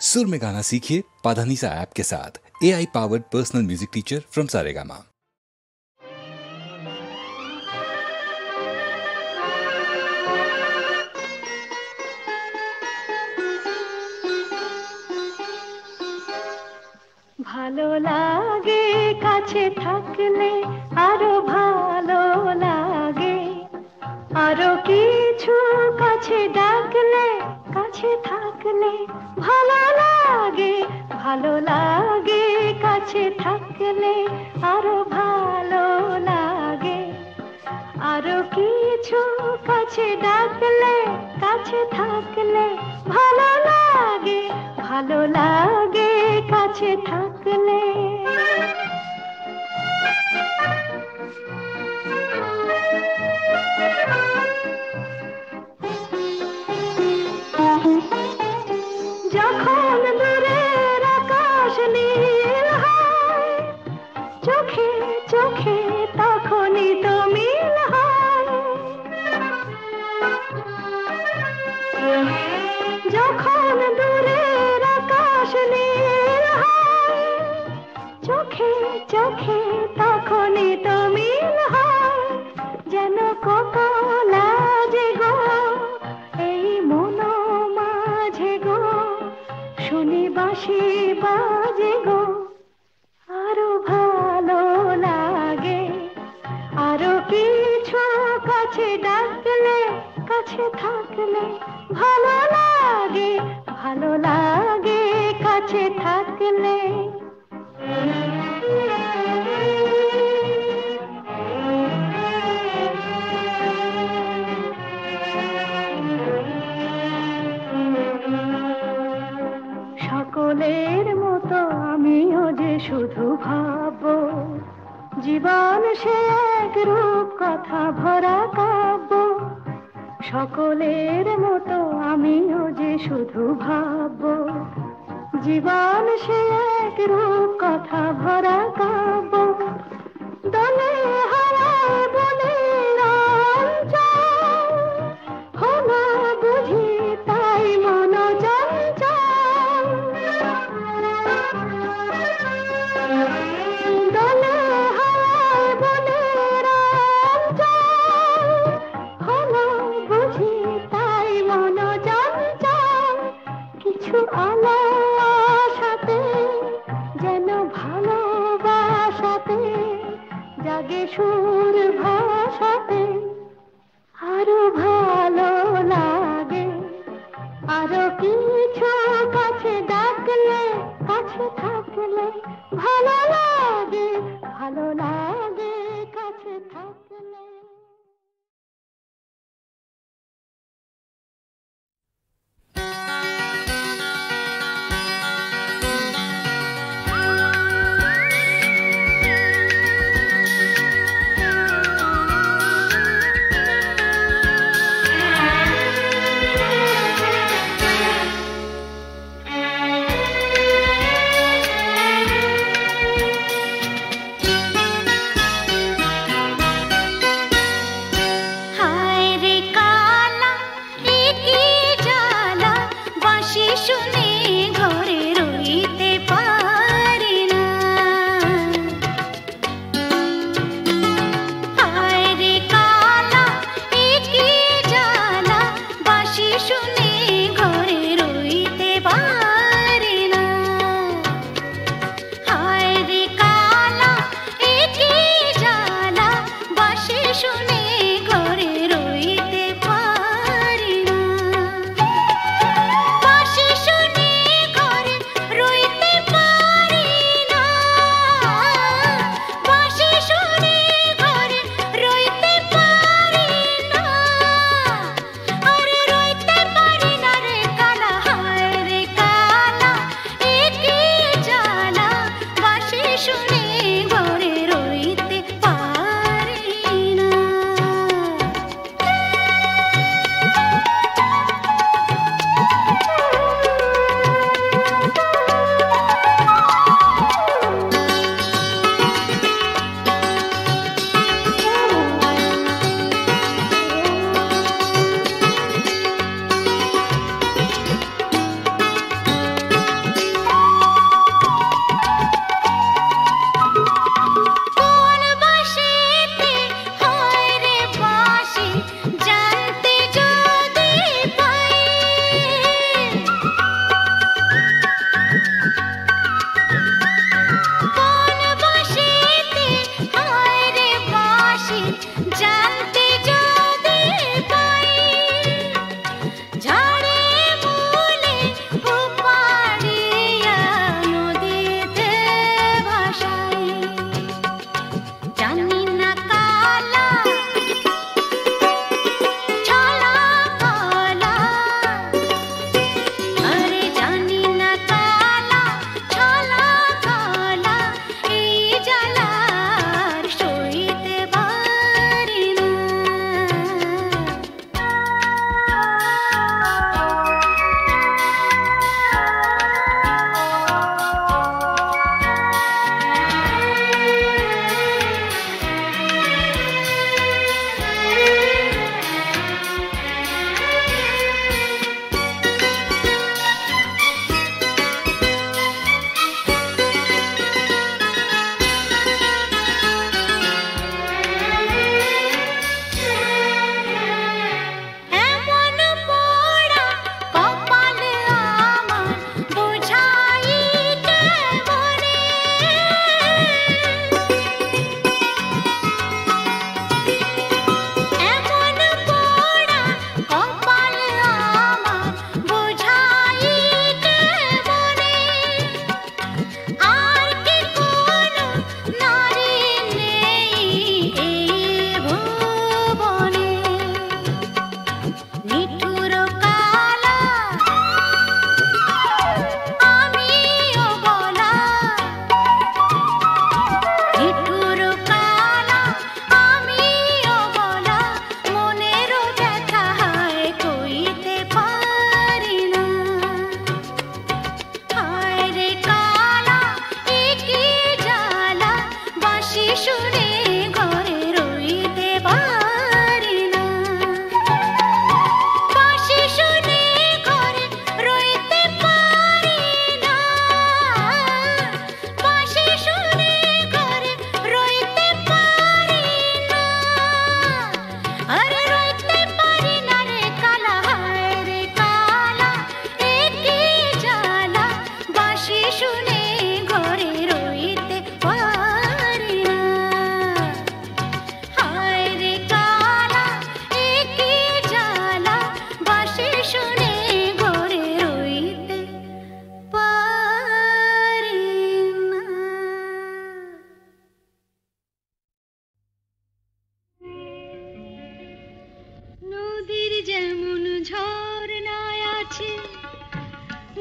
सुर में गाना सीखिए पाधानीसा ऐप के साथ। AI powered personal music teacher from Saregama. ভালো লাগে কাছে থাকলে আরো ভালো লাগে, আরো কিছু কাছে ডাকলে কাছে থাকলে ভালো লাগে, ভালো লাগে কাছে থাকলে আরো ভালো লাগে, আরো কিছু কাছে ডাকলে কাছে থাকলে ভালো লাগে, ভালো লাগে কাছে থাকলে। যখন দূরের আকাশ নীল হয়, চোখে চোখে তখনই তো মিল হয়। যখন দূরের আকাশ নীল হয়, চোখে চোখে তখনই তো মিল হয়। যেন কত লাজে গো এই মন মাঝে গো, শুনি বাঁশি বাজে গো, আরো ভালো লাগে, আরো কিছু কাছে ডাকলে কাছে থাকলে ভালো লাগে, ভালো লাগে কাছে থাকলে। সকলের মতো আমিও যে শুধু ভাববো, জীবন সে এক রূপ কথা ভরা কাব্য। সকলের মতো আমিও যে শুধু ভাববো, জীবন সে এক রূপ কথা ভরা কাব্য। দলে হারায় বলে রঞ্জন, হলো বুঝি তাই মন চঞ্চল। দলে হারায় বলে রঞ্জন, হলো বুঝি তাই মন চঞ্চল। কিছু আলো আশাতে যেন ভালোবাসাতে জাগে সুর ভাষাতে, আরো ভালো লাগে, আরো কিছু কাছে ডাকলে কাছে থাকলে ভালো লাগে, ভালো লাগে কাছে থাকলে।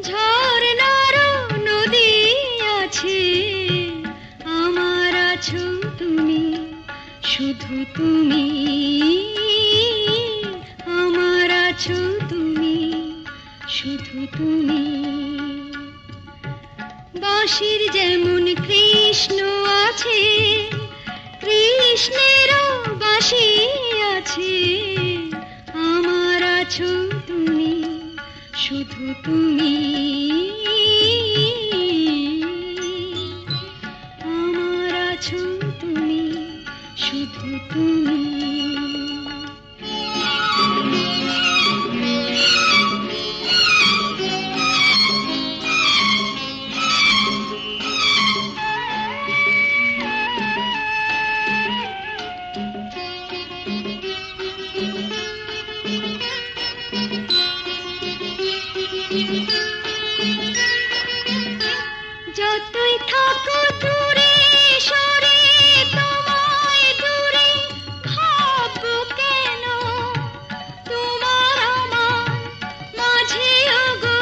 ঝর্ণার নদী আছে, আমার আছো তুমি, শুধু তুমি, আমার আছো তুমি, শুধু তুমি। বাঁশির যেমন কৃষ্ণ আছে, কৃষ্ণেরও বাঁশি আছে, আমার আছো তুমি, শুধু তুমি, আমার আছো তুমি, শুধু তুমি। যতই থাকো দূরে সরে, তোমায় দূরে ভাববো কেন, তোমার আমার মাঝে ওগো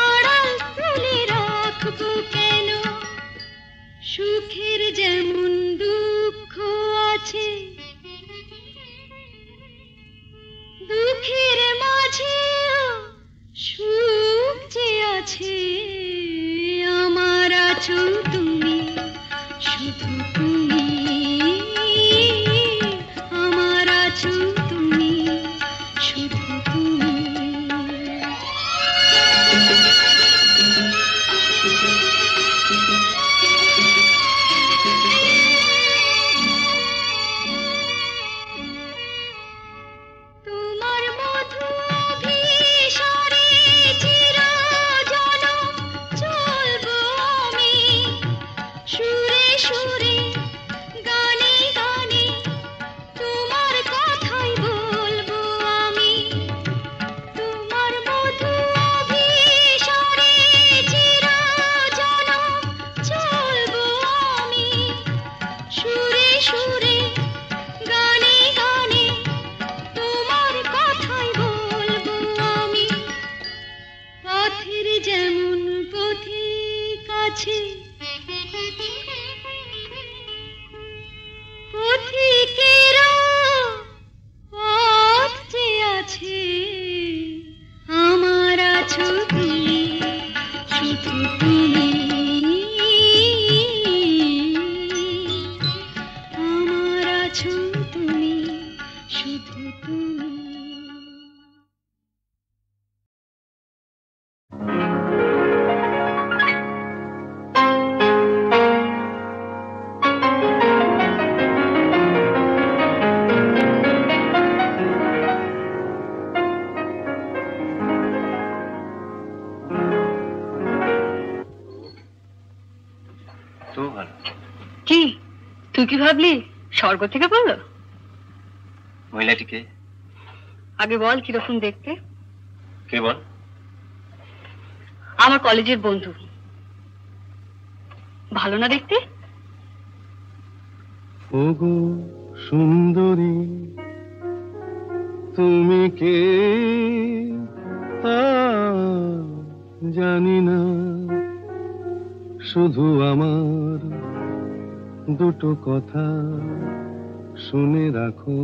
আড়াল তুলে রাখবো কেন। সুখের যেমন দুঃখ আছে, দুঃখের মাঝেও সুখ যে আছে, আমার আছো তুমি, শুধু তুমি, আমার আছো তুমি, শুধু তুমি। তোমার মধু অভিসারে চিরজনম চলবো আমি, সুরে সুরে গানে গানে তোমার কথাই বলবো আমি। তোমার মধু অভিসারে চিরজনম চলবো আমি, সুরে সুরে গানে গানে তোমার কথাই বলবো আমি। পথের যেমন পথিক আছে, পথিকেরও পথ যে আছে, আমার আছো তুমি, শুধু তুমি, আমার আছো তুমি, শুধু তুমি। তো ভালো। কি তুই কি ভাবলি স্বর্গ থেকে বললো? মহিলাটিকে আগে বল কিরকম দেখতে। কে বল? আমার কলেজের বন্ধু। ভালো না দেখতে? ওগো সুন্দরী, তুমি কে তা জানি না, শুধু আমার দুটো কথা শুনে রাখো।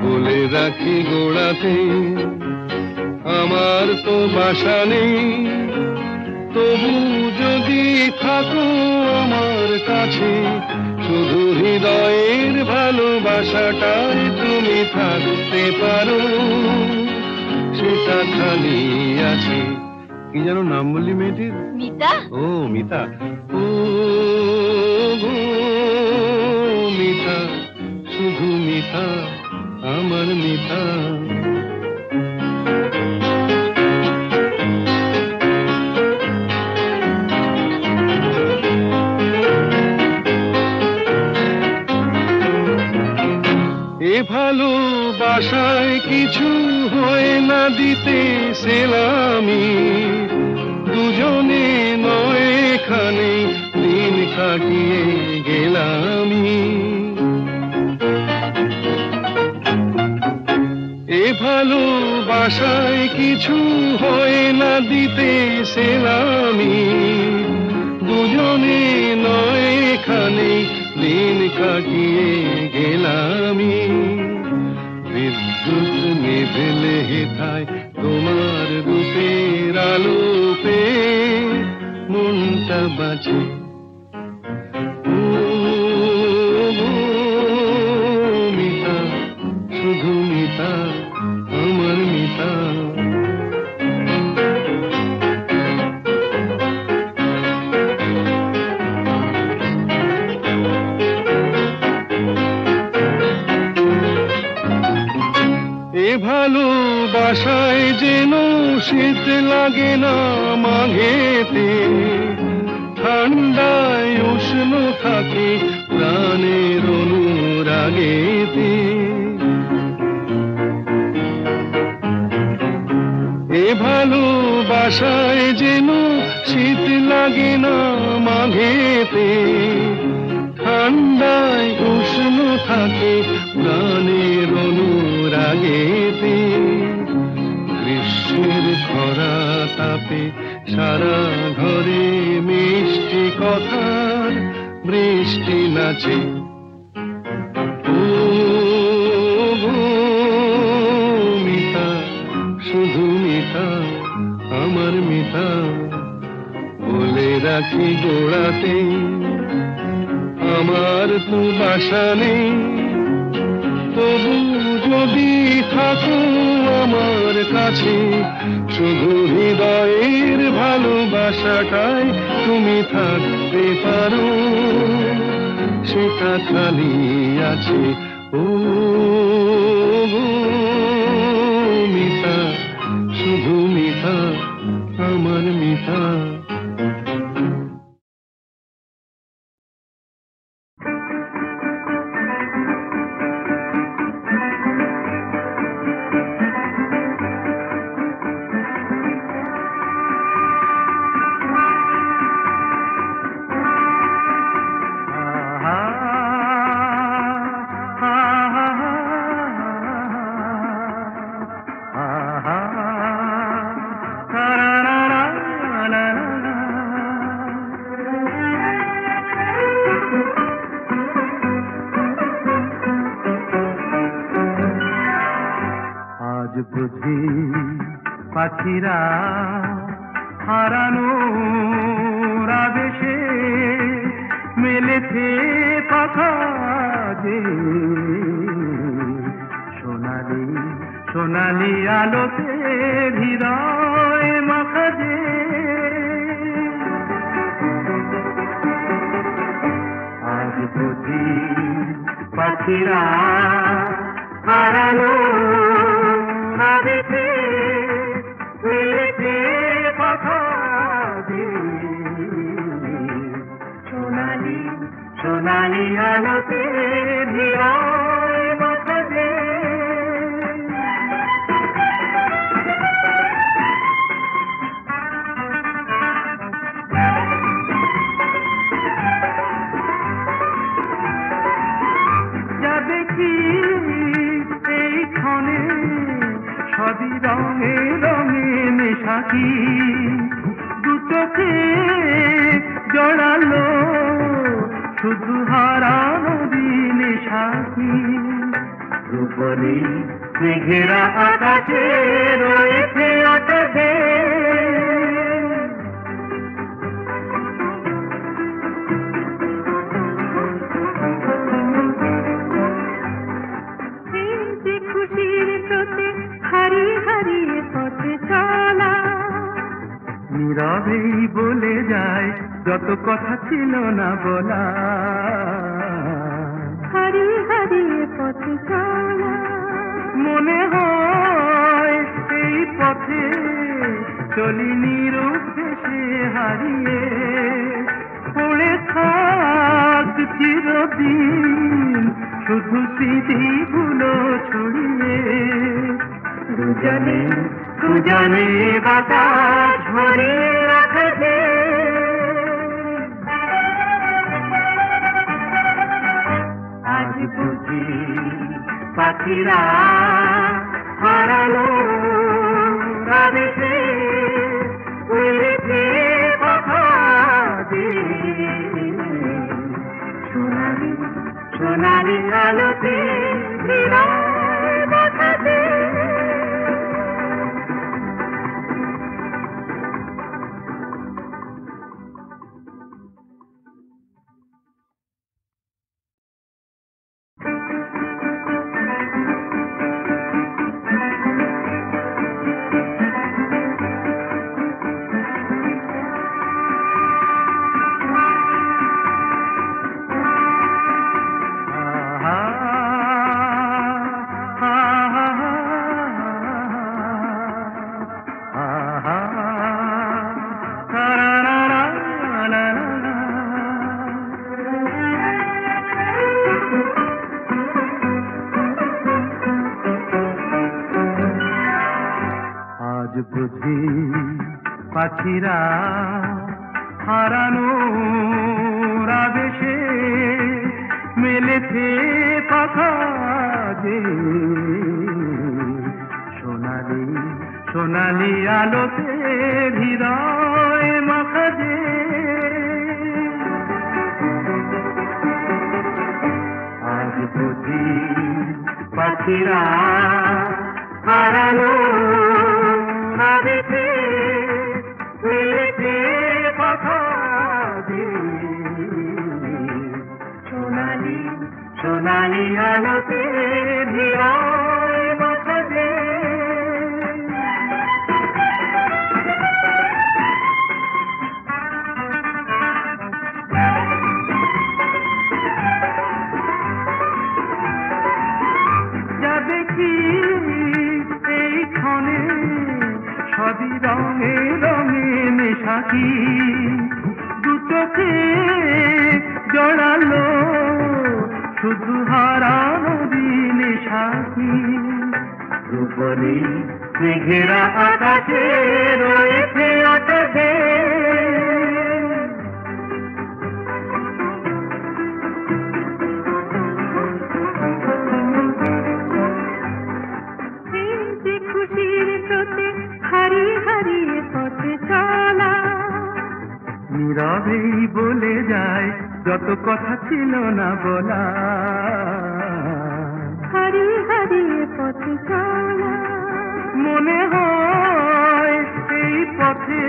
বলে রাখি গোড়াতে আমার তো বাসা নেই, তবু যদি থাকো আমার কাছে, শুধু হৃদয়ের ভালোবাসাটায় তুমি থাকতে পারো, সেটা খালি আছে। কি যেন নাম বললি মেয়েটির? মিতা। ও মিতা। ও গো মিতা, শুধু মিতা, আমার মিতা। এ ভালোবাসায় কিছু হয় না দিতে সেলামি, দুজনে নয় এখানে দিন কাটিয়ে গেলামি। এ ভালোবাসায় কিছু হয় না দিতে সেলামি, দুজনে নয় এখানে দিন কাটিয়ে গেলামি। বিদ্যুৎ নিভেলে হেথায় তোমার রূপের আলো পেয়ে মনটা বাঁচে। ও মিতা, শুধু মিতা, আমার মিতা। এ ভালোবাসায় যেন শীত লাগে না মাঘেতে, ঠান্ডায় উষ্ণ থাকে প্রাণের অনুরাগেতে। এ ভালোবাসায় যেন শীত লাগে না মাঘেতে, ঠান্ডায় উষ্ণ থাকে প্রাণের অনুরাগেতে। গ্রীষ্মের খরা তাপে সারা ঘরে মিষ্টি কথার বৃষ্টি নাচে। ও মিতা, শুধু মিতা, আমার মিতা। বলে রাখি গোড়াতে আমার তো বাসা নেই, তবু যদি থাকো আমার কাছে, শুধু হৃদয়ের ভালোবাসাটাই তুমি থাকতে পারো, সেটা খালি আছে। ও মিতা, শুধু মিতা, আমার মিতা। বুঝি পাখিরা হারানো আবেশে মেলেছে পাখা যে, সোনালি সোনালি আলোতে হৃদয় মাখা যে। আজ বুঝি পাখিরা হারানো আবেশে মেলেছে পাখা যে, সোনালি সোনালি আলোতে হৃদয় মাখা যে। যা দেখি এই ক্ষণে সবই রঙে রঙে মেশাকি, দু চোখে জড়ালো শুধু হারানো দিনে সাথী। রূপলি মেঘেরা আকাশে রয়েছে আকাশে, খুশির স্রোতে হারিয়ে হারিয়ে পথে চলা, নীরবেই বলে যায় যত কথা ছিল না বলা। হারিয়ে হারিয়ে পথে চলা, মনে হয় এই পথে চলি নিরুদ্দেশে হারিয়ে, পড়ে থাক চিরদিন শুধু স্মৃতিগুলো ছড়িয়ে। দুজনে দুজনে বাতাস ভরে রাখবে, আজ বুঝি পাখিরা হারানো আবেশে মিলেছে কথা যে সোনালি সোনালি আলোতে হৃদয় বাঁধাতে বুঝি পাখিরা হারানো আবেশে মেলেছে পাখা যে সোনালি সোনালি আলোতে হৃদয় মাখা যে আজ বুঝি পাখিরা হারানো আবেশে মিলেছে কথা যে সোনালি সোনালি আলোতে হৃদয় মাখা যে যা দেখি এই ক্ষণে সবই রঙে রঙে মেশাকি দু চোখে জড়ালো শুধু হারানো দিনে সাথী রূপলি মেঘেরা আকাশে রয়েছে আকাশে খুশির স্রোতে হারিয়ে হারিয়ে পথে চলা নীরবেই বলে যায় যত কথা ছিল না বলা হারিয়ে হারিয়ে পথে চলা মনে হয় এই পথে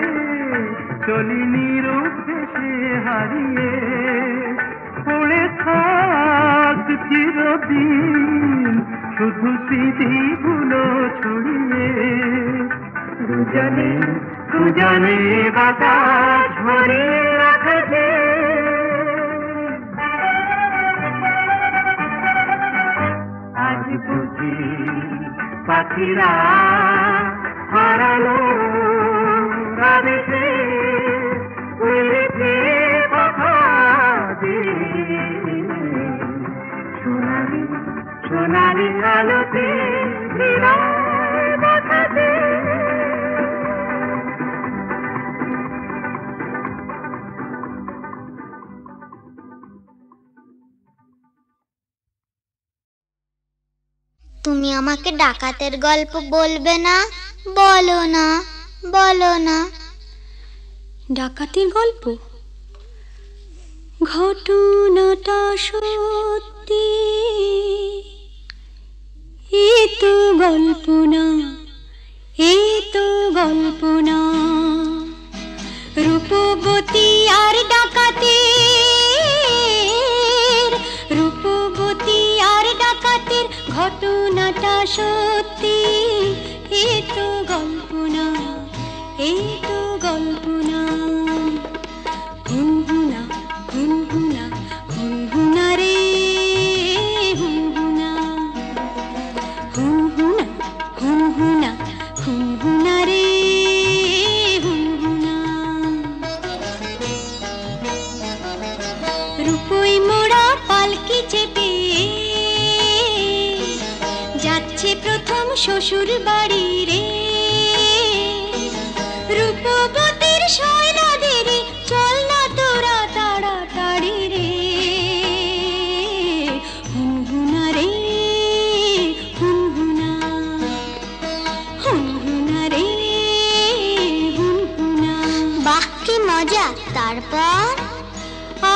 চলি নিরুদ্দেশে হারিয়ে পড়ে থাক চিরদিন শুধু স্মৃতিগুলো ছড়িয়ে দুজনে দুজনে বাতাস ভরে রাখবে আজ বুঝি পাখিরা হারালো আবেশে মিলেছে কথা যে সোনালি সোনালি আলোতে হৃদয় বাঁধাতে তুমি আমাকে ডাকাতের গল্প বলবে না? বলো না, বলো না। ডাকাতির গল্প? ঘটনাটা সত্যি, এ তো গল্প না, এ তো গল্প না। রূপবতী আর ডাকাতের, রূপবতী আর ডাকাতের ঘটনাটা সত্যি, এ তো গল্প না, এ তো গল্প না। হুনহুনা হুনহুনা হুনহুনা রে হুনহুনা, হুনহুনা হুনহুনা হুনহুনা রে হুনহুনা। রূপই মোড়া পালকি চেপে যাচ্ছে প্রথম মজা। তারপর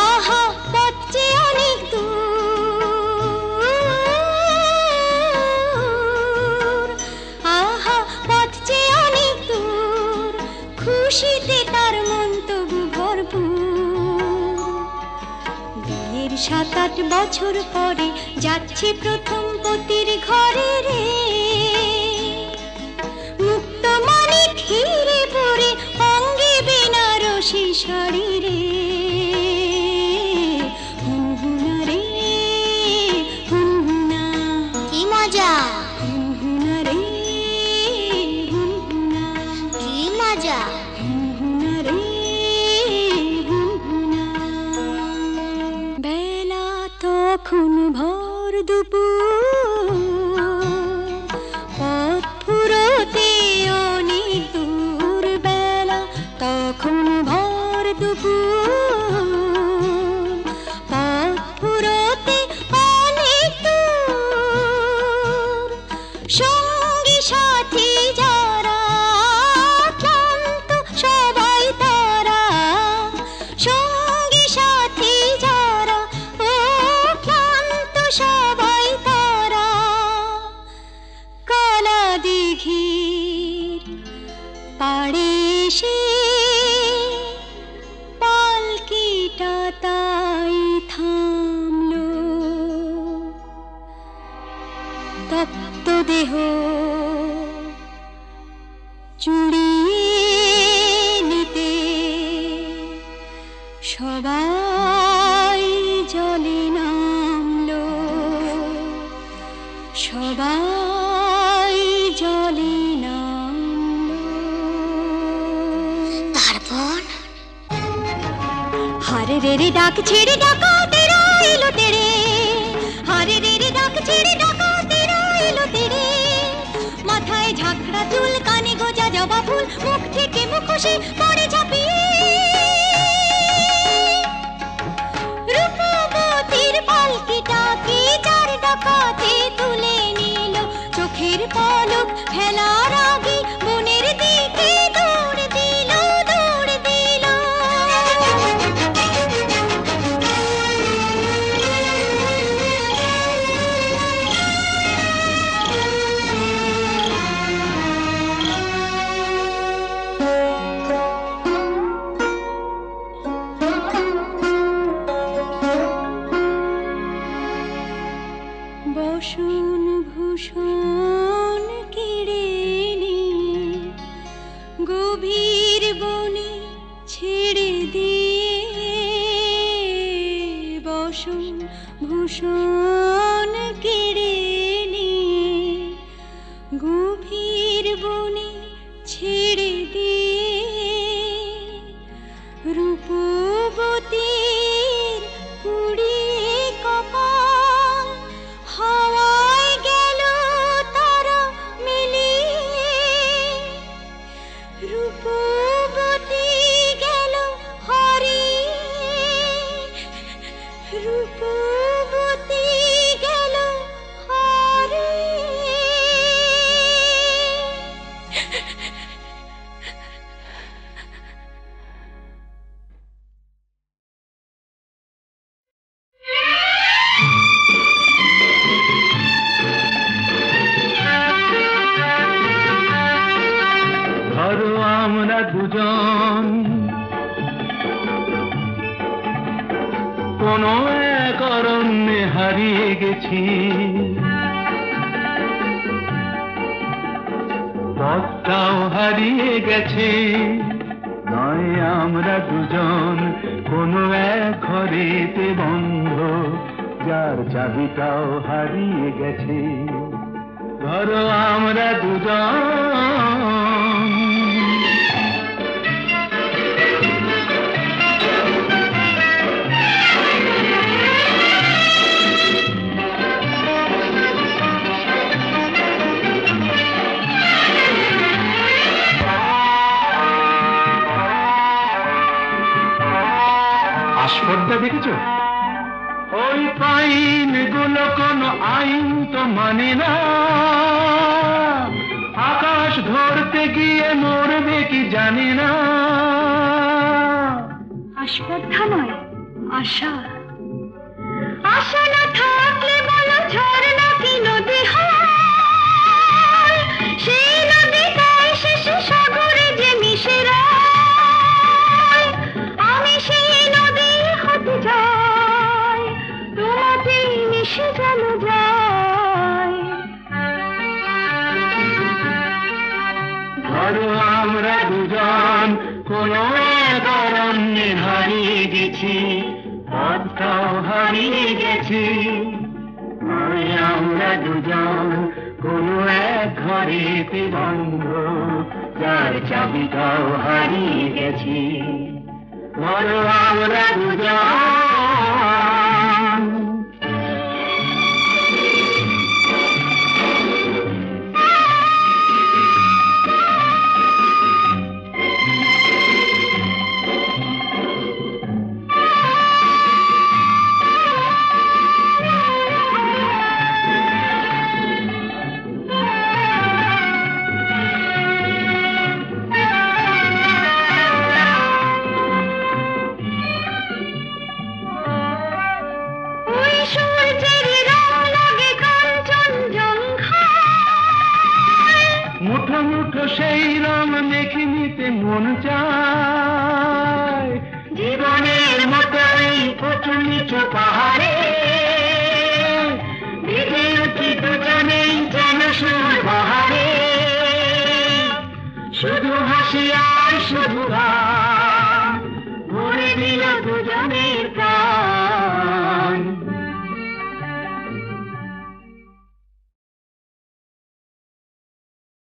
আহা পথ যে অনেক দূর, আহা পথ যে অনেক দূর, খুশিতে তার মন তবু ভরপুর। বিয়ের 7-8 বছর পরে যাচ্ছে প্রথম পতির ঘরে রে, মুক্ত মনে ঘিরে পড়ে অঙ্গে বেনারসি শাড়ি রে। হুনহুনা রে হুনহুনা, কি মজা, হুনহুনা রে হুনহুনা, কি মজা। হুনহুনা রে হুনহুনা। বেলা তখন ভর দুপুর, পথ ফুরোতে অনেক দূর। বেলা তখন ভর দুপুর, পথ ফুরোতে অনেক দূর। সঙ্গী সাথী যারা ক্লান্ত সবাই তারা, সঙ্গী সাথী যারা ও ক্লান্ত সবাই তারা। কালা দিঘির পাড়ে এসে পালকিটা তাই থামলো, তপ্ত দেহ চুড়িয়ে নিতে সবাই জলে নামলো, সবাই জলে নামলো। তারপর হারে রে রে ডাক ছেড়ে ডাকাতেরা এলো তেরে, হারে রে রে ডাক ছেড়ে ডাকাতেরা এলো তেরে। মাথায় ঝাঁকড়া চুল, কানে গোজা জবা ফুল, মুখ থেকে মুখোশে পড়ে ঝাঁপিয়ে। রূপবতীর পালকিটাকে চার ডাকাতে তুলে নিল, চোখের পলক ফেলার আগে বনের দিকে দৌড় দিল, দৌড় দিল। বসন ভূষণ কেড়ে নিয়ে গভীর বনে ছেড়ে দিয়ে, বসন ভূষণ কেড়ে নিয়ে গভীর বনে ছেড়ে দিয়ে। রূপবতীর পুড়িয়ে কপাল হাওয়ায় গেল তারা মিলিয়ে, রূপবতী গেল হারিয়ে, রূপবতী গেল হারিয়ে। ধরো আমরা দুজন কোনো এক অরণ্যে হারিয়ে গেছি, পথটাও হারিয়ে গেছে। নয় আমরা দুজন কোনো এক ঘরেতে বন্ধ, যার চাবিটাও হারিয়ে গেছে। ধরো আমরা দুজন আস্পর্ধা দেখেছো? ওই পাইন গুলো কোনো আইন তো মানে না, আকাশ ধরতে গিয়ে মরবে কি জানি না। আস্পর্ধা নয়, আশা। আশা না থাকলে বলো ঝর্ণা কি নদী হয়? সেই নদীটাই শেষে সাগরে যে মিশে রয়। আমি সেই নদী হতে যাই, তোমাতেই মিশে যেন যাই। ধরো আমরা দুজন কোনো এক অরণ্যে হারিয়ে গেছি, পথটাও হারিয়ে গেছি। আমরা দুজন কোনো এক ঘরেতে বন্ধ, যার চাবিটাও হারিয়ে গেছি। ধরো আমরা দুজন। মুঠো মুঠো সেই রং মেখে নিতে মন চায়। জীবনের মতো এই উঁচু নিচু পাহাড়ে ভিজে উঠি দুজনেই যেন সুর বাহারে। শুধু হাসি আর শুধু গান ভরে দিল দুজনে